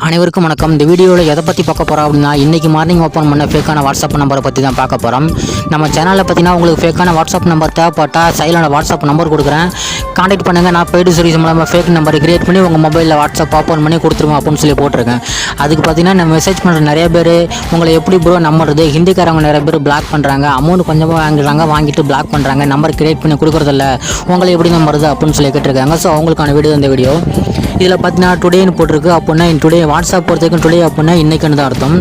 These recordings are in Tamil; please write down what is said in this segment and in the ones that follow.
அனைவருக்கும் வணக்கம். இந்த வீடியோவில் எதை பற்றி பார்க்க போகிறோம் அப்படின்னா, இன்றைக்கி மார்னிங் ஓப்பன் பண்ண ஃபேக்கான வாட்ஸ்அப் நம்பரை பற்றி தான் பார்க்க போகிறோம். நம்ம சேனலில் பார்த்தீங்கன்னா உங்களுக்கு ஃபேக்கான வாட்ஸ்அப் நம்பர் தேவைப்பட்டால் சைலான வாட்ஸ்அப் நம்பர் கொடுக்குறேன், கான்டாக்ட் பண்ணுங்கள். நான் பெய்டு சர்வீஸ் மூலமாக ஃபேக் நம்பரை கிரியேட் பண்ணி உங்கள் மொபைலில் வாட்ஸ்அப் ஓப்பன் பண்ணி கொடுத்துருவோம் அப்படின்னு சொல்லி போட்டிருக்கேன். அதுக்கு பார்த்தீங்கன்னா நம்ம மெசேஜ் பண்ணுற நிறைய பேர் உங்களை எப்படி ப்ரோ நம்புறது, ஹிந்திக்காரங்க நிறைய பேர் பிளாக் பண்ணுறாங்க, அமௌண்ட் கொஞ்சமாக வாங்கிடுறாங்க, வாங்கிட்டு பிளாக் பண்ணுறாங்க, நம்பர் கிரியேட் பண்ணி கொடுக்குறதில்ல, உங்களை எப்படி நம்புறது அப்படின்னு சொல்லி கேட்டிருக்காங்க. ஸோ அவங்களுக்கான வீடியோ இந்த வீடியோ. இதில் பார்த்தீங்கன்னா டுடேன்னு போட்டிருக்கு. அப்படின்னா டுடே வாட்ஸ்அப் பொறுத்த வரைக்கும் டுடே அப்படின்னா இன்றைக்குன்னு தான் அர்த்தம்.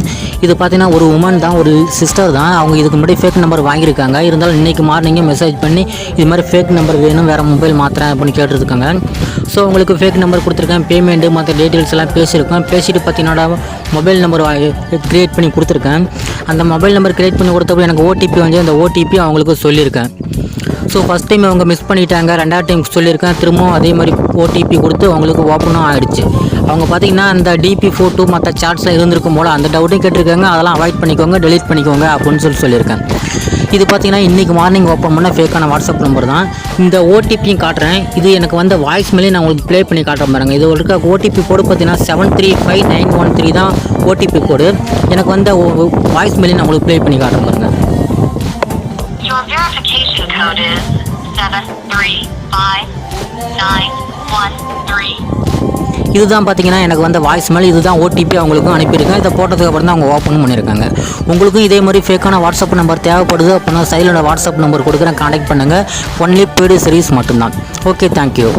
இது பார்த்தீங்கன்னா ஒரு உமன் தான், ஒரு சிஸ்டர் தான். அவங்க இதுக்கு முன்னாடி ஃபேக் நம்பர் வாங்கியிருக்காங்க. இருந்தாலும் இன்றைக்கி மார்னிங்கே மெசேஜ் பண்ணி இது மாதிரி ஃபேக் நம்பர் வேணும், வேறு மொபைல் மாற்றுறேன் அப்படின்னு கேட்டுருக்காங்க. ஸோ உங்களுக்கு ஃபேக் நம்பர் கொடுத்துருக்கேன், பேமெண்ட்டு மற்ற டீட்டெயில்ஸ் எல்லாம் பேசியிருக்கேன். பேசிட்டு பார்த்தீங்கன்னா மொபைல் நம்பர் க்ரியேட் பண்ணி கொடுத்துருக்கேன். அந்த மொபைல் நம்பர் க்ரியேட் பண்ணி கொடுத்தப்போ எனக்கு ஓடிபி வந்து அந்த ஓடிபி அவங்களுக்கு சொல்லியிருக்கேன். ஸோ ஃபஸ்ட் டைம் அவங்க மிஸ் பண்ணிட்டாங்க, ரெண்டாவது டைம் சொல்லியிருக்கேன். திரும்பவும் அதே மாதிரி ஓடிபி கொடுத்து அவங்களுக்கு ஓப்பனும் ஆகிடுச்சு. அவங்க பார்த்தீங்கன்னா அந்த டிபி ஃபோட்டோ மற்ற சாட்ஸில் இருந்திருக்கும் போல் அந்த டவுட்டையும் கேட்டிருக்காங்க. அதெல்லாம் அவாய்ட் பண்ணிக்கோங்க, டெலீட் பண்ணிக்கோங்க அப்படின்னு சொல்லியிருக்கேன். இது பார்த்தீங்கன்னா இன்றைக்கி மார்னிங் ஓப்பன் பண்ண ஃபேக்கான வாட்ஸ்அப் நம்பர் தான். இந்த ஓடிபியும் காட்டுறேன். இது எனக்கு வந்து வாய்ஸ் மேலே நான் உங்களுக்கு ப்ளே பண்ணி காட்டுறேன் பாருங்க. இது இருக்க ஓடிபி கோடு பார்த்தீங்கன்னா 735913 தான் ஓடிபி கோடு. எனக்கு வந்து வாய்ஸ் மேலே நான் உங்களுக்கு ப்ளே பண்ணி காட்டுறேன் பாருங்கள். Your verification code is 735913. இதுதான் பார்த்தீங்கன்னா எனக்கு வந்து வாய்ஸ் மேலே இதுதான் ஓடிபி அவங்களுக்கும் அனுப்பியிருக்கேன். இதை போட்டதுக்கு அப்புறம் தான் அவங்க ஓப்பன் பண்ணியிருக்காங்க. உங்களுக்கும் இதே மாதிரி ஃபேக்கான வாட்ஸ்அப் நம்பர் தேவைப்படுது அப்படின்னா சைலோட வாட்ஸ்அப் நம்பர் கொடுக்குறேன், கான்டாக்ட் பண்ணுங்கள். ஒன்லி பெய்டு சர்வீஸ் மட்டும்தான். Okay, thank you.